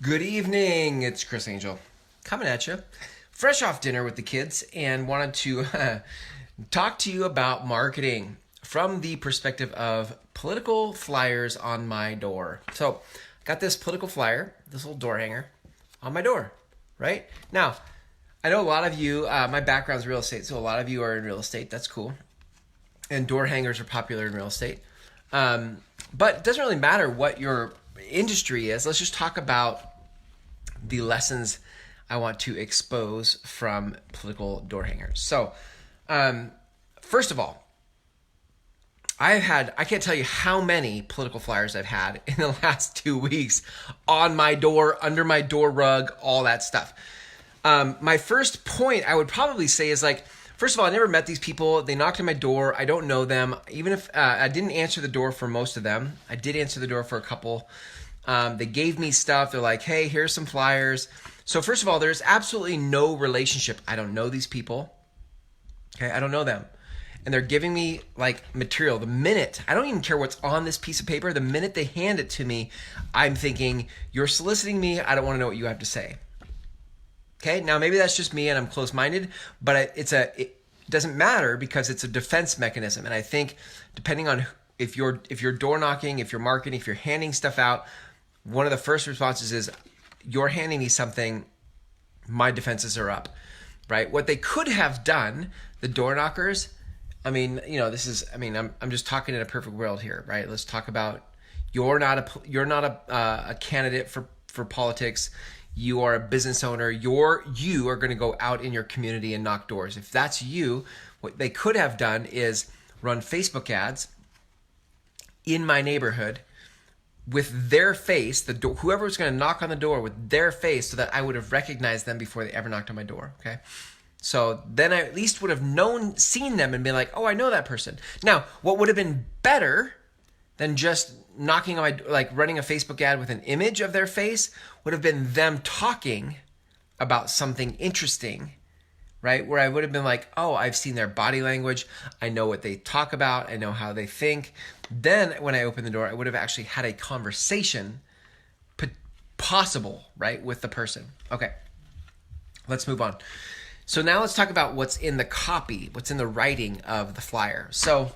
Good evening. It's Chris Angel coming at you, fresh off dinner with the kids, and wanted to talk to you about marketing from the perspective of political flyers on my door. So, got this political flyer, this little door hanger on my door, right? Now, I know a lot of you, my background's real estate, so a lot of you are in real estate. That's cool. And door hangers are popular in real estate. But it doesn't really matter what your industry is. Let's just talk about the lessons I want to expose from political door hangers. So, first of all, I can't tell you how many political flyers I've had in the last 2 weeks on my door, under my door rug, all that stuff. My first point I would probably say is first of all, I never met these people. They knocked on my door. I don't know them. Even if I didn't answer the door for most of them, I did answer the door for a couple. They gave me stuff. They're like, hey, here's some flyers. So first of all, there's absolutely no relationship. I don't know these people. Okay, I don't know them. And they're giving me material. The minute, I don't even care what's on this piece of paper. The minute they hand it to me, I'm thinking, you're soliciting me. I don't want to know what you have to say. Okay, now maybe that's just me and I'm close-minded, but it doesn't matter because it's a defense mechanism. And I think depending on if you're door knocking, if you're marketing, if you're handing stuff out, one of the first responses is, you're handing me something, my defenses are up, right? What they could have done, the door knockers, I'm just talking in a perfect world here, right? Let's talk about you're not a candidate for politics. You are a business owner. You are going to go out in your community and knock doors. If that's you, what they could have done is run Facebook ads in my neighborhood with their face, whoever was going to knock on the door with their face, so that I would have recognized them before they ever knocked on my door. Okay. So then I at least would have seen them and been like, oh, I know that person. Now, what would have been better than just knocking on my, running a Facebook ad with an image of their face, would have been them talking about something interesting, right? Where I would have been like, oh, I've seen their body language. I know what they talk about. I know how they think. Then when I opened the door, I would have actually had a conversation possible, right, with the person. Okay, let's move on. So now let's talk about what's in the copy, what's in the writing of the flyer. So,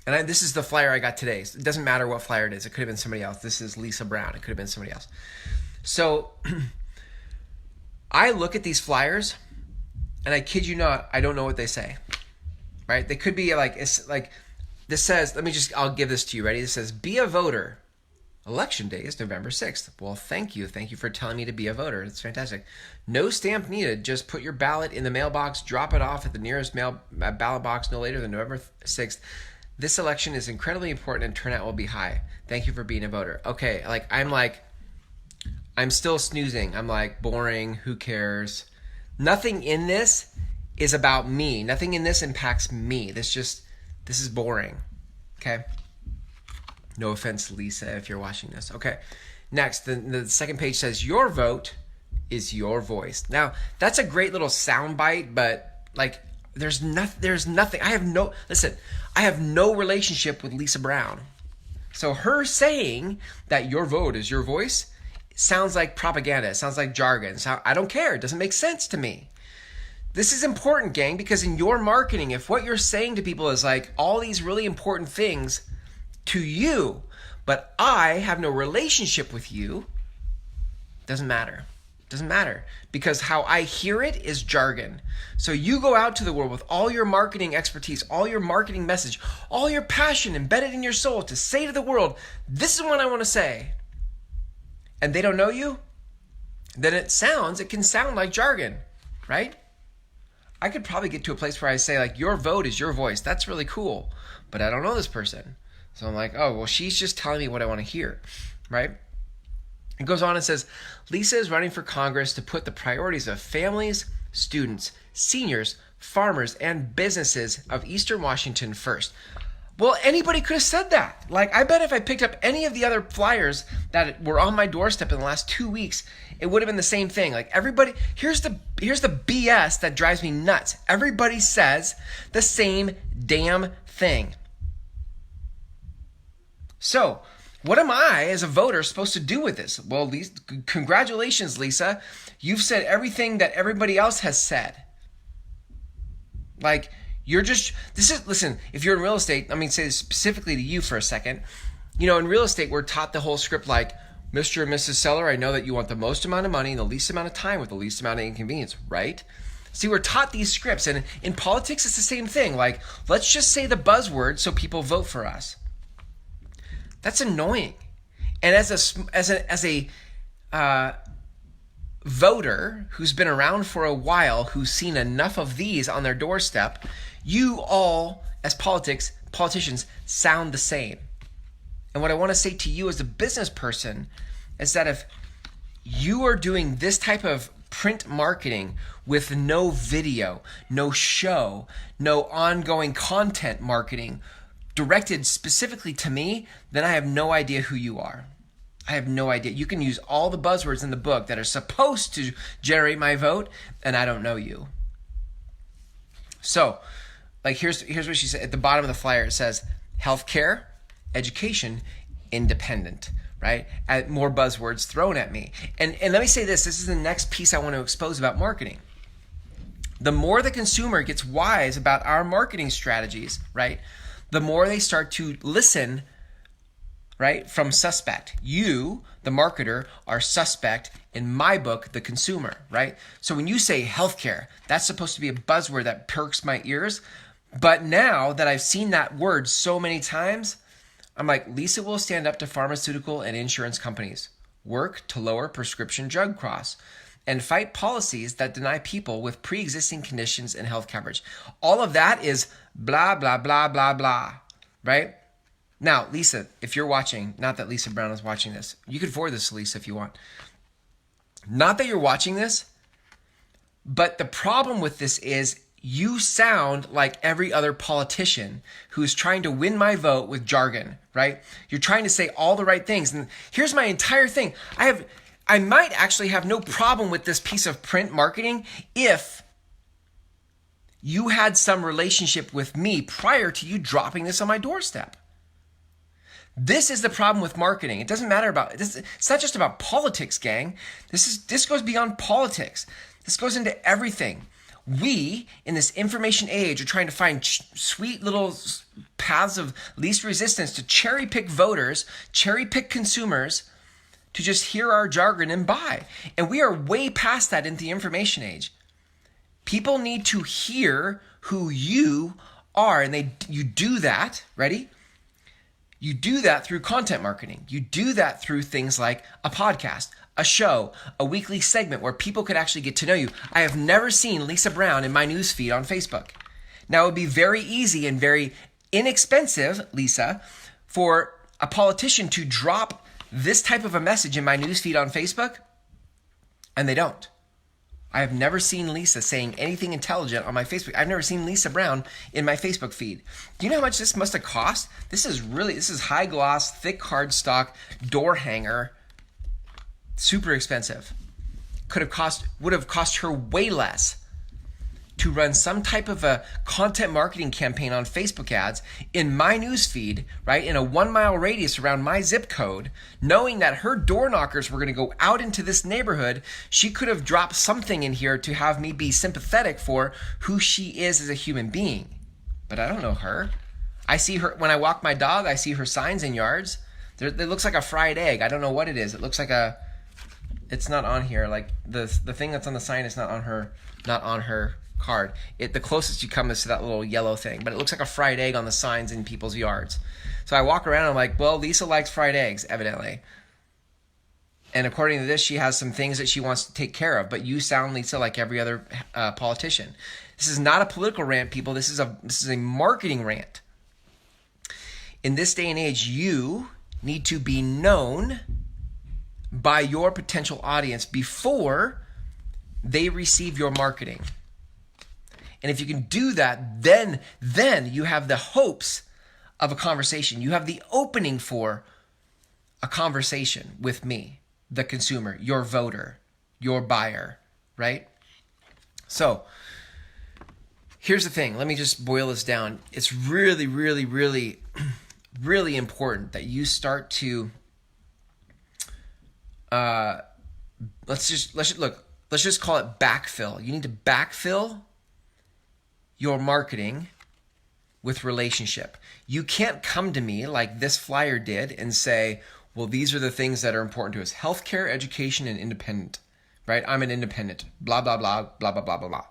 this is the flyer I got today. It doesn't matter what flyer it is. It could have been somebody else. This is Lisa Brown. It could have been somebody else. So I look at these flyers, and I kid you not, I don't know what they say, right? They could be this says, I'll give this to you. Ready? This says, be a voter. Election day is November 6th. Well, thank you. Thank you for telling me to be a voter. It's fantastic. No stamp needed. Just put your ballot in the mailbox, drop it off at the nearest ballot box no later than November 6th. This election is incredibly important and turnout will be high. Thank you for being a voter. Okay, I'm still snoozing. I'm boring. Who cares? Nothing in this is about me. Nothing in this impacts me. This is boring. Okay? No offense, Lisa, if you're watching this. Okay. Next, the second page says, your vote is your voice. Now, that's a great little soundbite, but there's nothing. I have no relationship with Lisa Brown. So her saying that your vote is your voice sounds like propaganda. It sounds like jargon. I don't care. It doesn't make sense to me. This is important, gang, because in your marketing, if what you're saying to people is all these really important things to you, but I have no relationship with you, doesn't matter. Doesn't matter, because how I hear it is jargon. So you go out to the world with all your marketing expertise, all your marketing message, all your passion embedded in your soul to say to the world, this is what I want to say. And they don't know you, then it can sound like jargon, right? I could probably get to a place where I say your vote is your voice. That's really cool, but I don't know this person. So I'm oh, well, she's just telling me what I want to hear, right? It goes on and says, Lisa is running for Congress to put the priorities of families, students, seniors, farmers, and businesses of Eastern Washington first. Well, anybody could have said that. I bet if I picked up any of the other flyers that were on my doorstep in the last 2 weeks, it would have been the same thing. Everybody, here's the BS that drives me nuts. Everybody says the same damn thing. So What am I, as a voter, supposed to do with this? Well, congratulations, Lisa. You've said everything that everybody else has said. Like, listen, if you're in real estate, let me say this specifically to you for a second. In real estate, we're taught the whole script like, Mr. and Mrs. Seller, I know that you want the most amount of money in the least amount of time with the least amount of inconvenience, right? See, we're taught these scripts, and in politics, it's the same thing. Like, let's just say the buzzword so people vote for us. That's annoying. And as a voter who's been around for a while, who's seen enough of these on their doorstep, you all, as politicians, sound the same. And what I want to say to you as a business person is that if you are doing this type of print marketing with no video, no show, no ongoing content marketing directed specifically to me, then I have no idea who you are. I have no idea. You can use all the buzzwords in the book that are supposed to generate my vote, and I don't know you. So, like, here's what she said. At the bottom of the flyer, it says, healthcare, education, independent, right? More buzzwords thrown at me. And let me say this. This is the next piece I want to expose about marketing. The more the consumer gets wise about our marketing strategies, right, the more they start to listen, right, from suspect. You, the marketer, are suspect in my book, the consumer, right? So when you say healthcare, that's supposed to be a buzzword that perks my ears. But now that I've seen that word so many times, I'm like, Lisa will stand up to pharmaceutical and insurance companies, work to lower prescription drug costs, and fight policies that deny people with pre-existing conditions and health coverage. All of that is blah, blah, blah, blah, blah, right? Now, Lisa, if you're watching, not that Lisa Brown is watching this, you can forward this to Lisa if you want. Not that you're watching this, but the problem with this is you sound like every other politician who's trying to win my vote with jargon, right? You're trying to say all the right things. And here's my entire thing. I might actually have no problem with this piece of print marketing if you had some relationship with me prior to you dropping this on my doorstep. This is the problem with marketing. It doesn't matter about this. It's not just about politics, gang. This goes beyond politics. This goes into everything. We, in this information age, are trying to find sweet little paths of least resistance to cherry pick voters, cherry pick consumers, to just hear our jargon and buy. And we are way past that in the information age. People need to hear who you are, and you do that, ready? You do that through content marketing. You do that through things like a podcast, a show, a weekly segment where people could actually get to know you. I have never seen Lisa Brown in my newsfeed on Facebook. Now, it would be very easy and very inexpensive, Lisa, for a politician to drop this type of a message in my newsfeed on Facebook, and they don't. I have never seen Lisa saying anything intelligent on my Facebook. I've never seen Lisa Brown in my Facebook feed. Do you know how much this must have cost? This is high gloss, thick cardstock, door hanger, super expensive. Would have cost her way less to run some type of a content marketing campaign on Facebook ads in my newsfeed, right, in a 1 mile radius around my zip code, knowing that her door knockers were going to go out into this neighborhood. She could have dropped something in here to have me be sympathetic for who she is as a human being. But I don't know her. I see her when I walk my dog. I see her signs in yards. It looks like a fried egg. I don't know what it is. It looks like it's not on here. Like the thing that's on the sign is not on her card. The closest you come is to that little yellow thing, but it looks like a fried egg on the signs in people's yards. So I walk around and I'm like, well, Lisa likes fried eggs, evidently. And according to this, she has some things that she wants to take care of, but you sound, Lisa, like every other politician. This is not a political rant, people. This is a marketing rant. In this day and age, you need to be known by your potential audience before they receive your marketing. And if you can do that, then you have the hopes of a conversation. You have the opening for a conversation with me, the consumer, your voter, your buyer, right? So here's the thing. Let me just boil this down. It's really, really, really really important that you start to let's just call it backfill. You need to backfill your marketing with relationship. You can't come to me like this flyer did and say, well, these are the things that are important to us: healthcare, education, and independent, right? I'm an independent, blah, blah, blah, blah, blah, blah, blah, blah.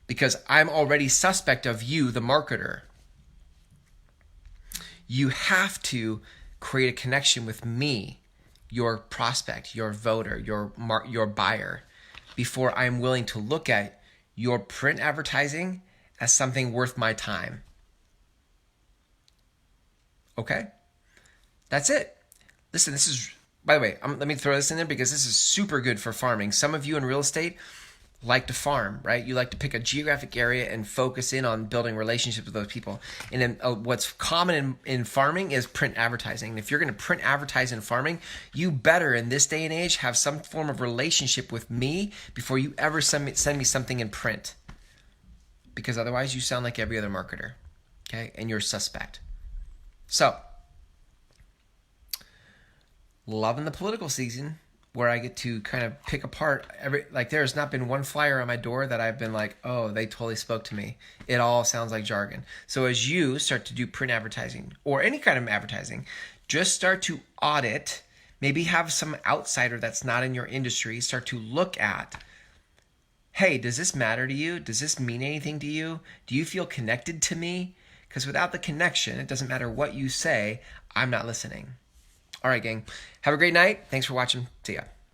Because I'm already suspect of you, the marketer. You have to create a connection with me, your prospect, your voter, your buyer, before I'm willing to look at your print advertising as something worth my time. Okay? That's it. Listen, this is, by the way, let me throw this in there because this is super good for farming. Some of you in real estate like to farm, right? You like to pick a geographic area and focus in on building relationships with those people. And then what's common in farming is print advertising. And if you're going to print advertise in farming, you better in this day and age have some form of relationship with me before you ever send me something in print. Because otherwise you sound like every other marketer, okay? And you're suspect. So, loving the political season, where I get to kind of pick apart there's not been one flyer on my door that I've been like, oh, they totally spoke to me. It all sounds like jargon. So as you start to do print advertising or any kind of advertising, just start to audit, maybe have some outsider that's not in your industry, start to look at, hey, does this matter to you? Does this mean anything to you? Do you feel connected to me? Because without the connection, it doesn't matter what you say, I'm not listening. All right, gang. Have a great night. Thanks for watching. See ya.